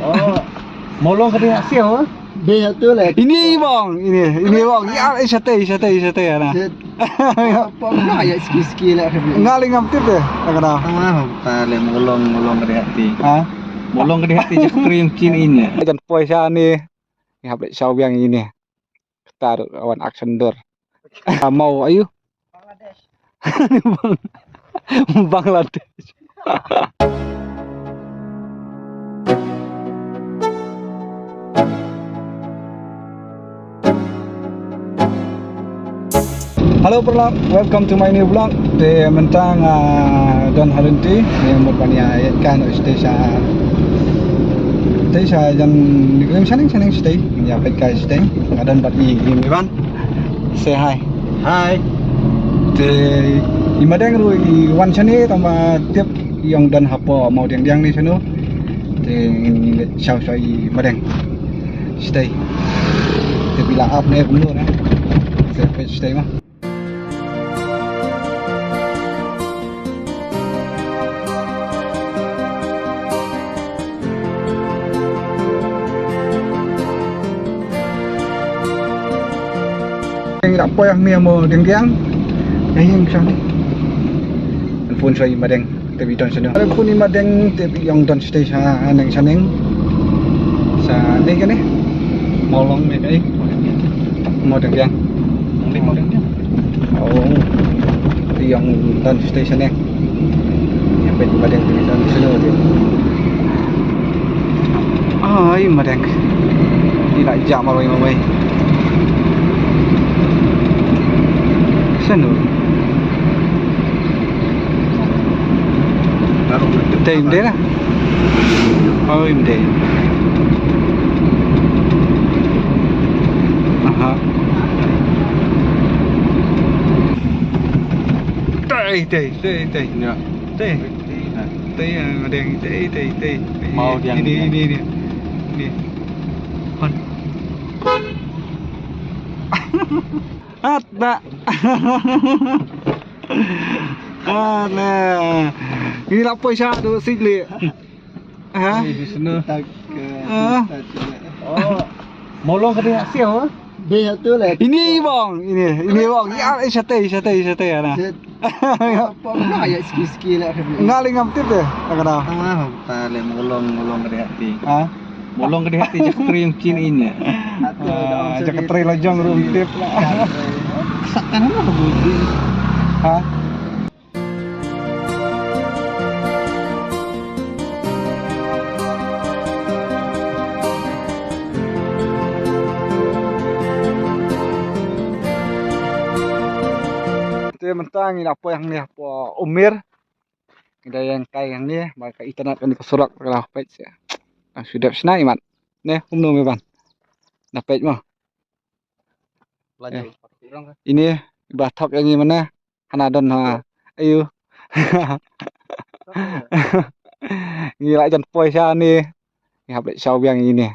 Oh, molong ke dia siapa? Dia tu lah. Ini bang, ini bang. Ya, sate ana. Apa pula ya sikit-sikit lah. Ngaling ngaptip deh, tak kenal. Ah, tale molong ke hati. Hah? Molong ke hati je krim ini. Dan poisa ni, ni habis saw yang ini. Kita awan action door. Mau ayo. Bangladesh. Halo perlam, welcome to my new vlog. Di mentang Don Harunti yang berpania kan station. Station yang dikirim seneng stay. Ya PK stay. Ada 4 Ivan. Say hi. Hai. Di imadeng ru wan chani tama tiap yang dan hapo mau diang ni sano. Di shaw i madeng. Stay. Tapi bila up ni pun na. Stay mah. Yang apa yang ni mau diang yang macam ni phone saya madeng tapi don sana ada phone madeng tapi yang don stay sa nang saneng sa ni kan ni molong ni kai mau diang oh yang don stay saneng yang pen madeng tapi don sana dia ai madeng ni nak jam maroi mamai sana Tìm đấy là ơi để đây nữa đây mà đèn đây Mau yang đi con ada nah ini apa sih tu sikli hah Oh, molong ke dia siapa? dia tu lah ini bang ya sate ana Apa pula ya sikit-sikit lah. ngaling ngaptip deh tak kenal Ah, tale molong ke hati. hah Molong ke hati je krim ini. jaket tray lajang runtip Sakkan apa budi? hah mentang ini apa yang ni apa umir ada yang kayak yang ni maka internet kan dikesurak kalau page ya sudah senai mat nih umno meban nah page mah ini batok yang gimana hanadon ha ayo gila jan poisa ni habis saw yang ini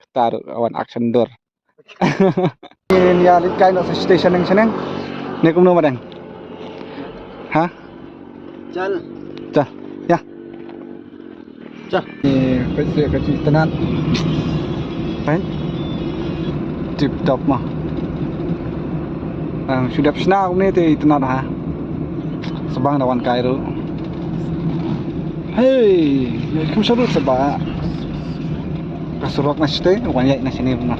kita awan action door ini ya kain station yang seneng ni kumno madang hah Chal. Ya ni kecil tenan baik tip top mah sudah pernah ni tenan ha sebang lawan Kairo hei kum sarut sebab kasurok na stay wanyak na sini pun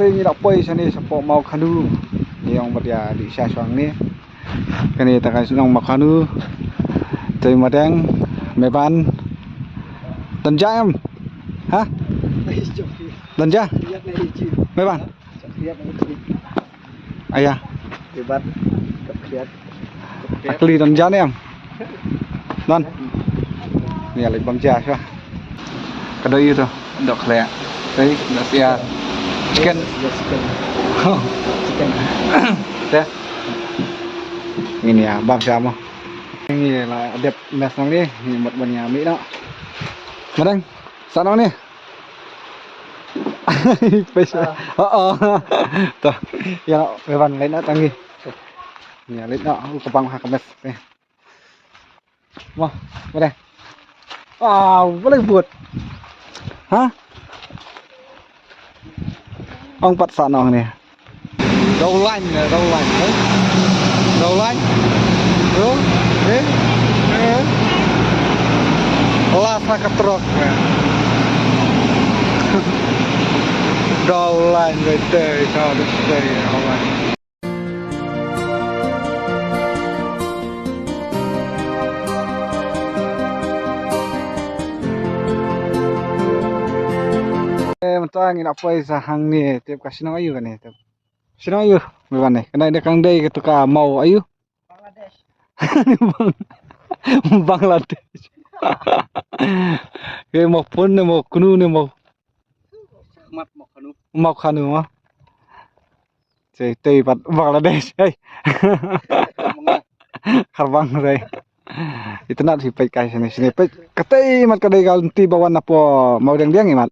ini dak poi sini sepo mau kanu yang berdia di Syaswang ni kani takai sunong makanu tei madang meban dan em hah dan meban ayah Hebat. Kepiat. akli dan em dan ni lagi bang ja sah kadai tu dok lek tei dak sia Chicken. Yes, chicken. Chicken. Teh. Ini ya, bang siapa? Ini lah đẹp mes nang đi, ini một bên nhà Mỹ đó. Mà đang, sao nó nè? Bisa. Tuh, ya Evan lain datang nih. Ya lain dah, kepang hakemes. Mau, boleh. Boleh buat. Hah? Ông bắt sạn nào nè? Đầu lạnh nè, đầu lạnh đấy. Đầu lạnh. Đúng, đấy. Lasa ketrok. Đầu lạnh người tê cho được tê đầu lạnh. Mata ngin apa isa hang ni tiap kasih nang ayu kan ni tiap. Sino ayu? Bukan ni. Kena ada kang day ketuka mau ayu. Bangladesh. Bangladesh. Cái một phun này một cunu này một Mat mau kanu. mau khanu mà. Chơi tây bật Bangladesh hey. Kharbang rồi. Itu nak si pek kai sini sini pek katai mat kadai gal ti bawan apa mau deng deng mat.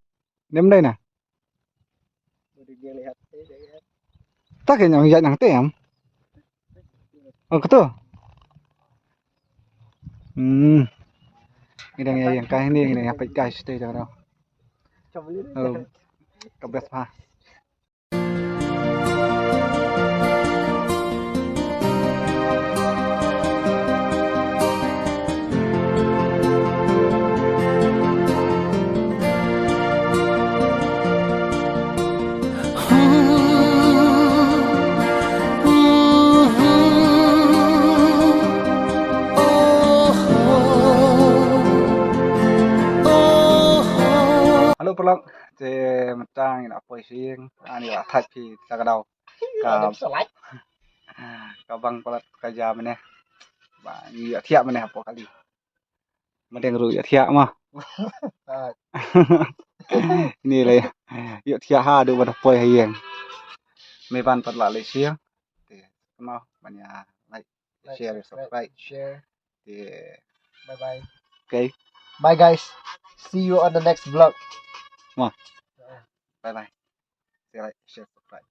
Nem đây nè. Udah dia lihat. Tak kayaknya yang tem. Oh betul. Ini yang kai ini yang pek kai stay dah. Coba lihat. Oh. Kebes pa. Halo pelak, je matang ina apa sing ani lah thạch thì ta cái đầu Ada selai. ka bang pelak kerja mana ba ni thiak mana apa kali madeng ru ya thiak mah ini lah ya thiak ha du ba poi hieng me ban pat la le sia thì nó banyak like share subscribe Share. thì Bye bye. okay Bye guys. See you on the next vlog. bye bye share like share subscribe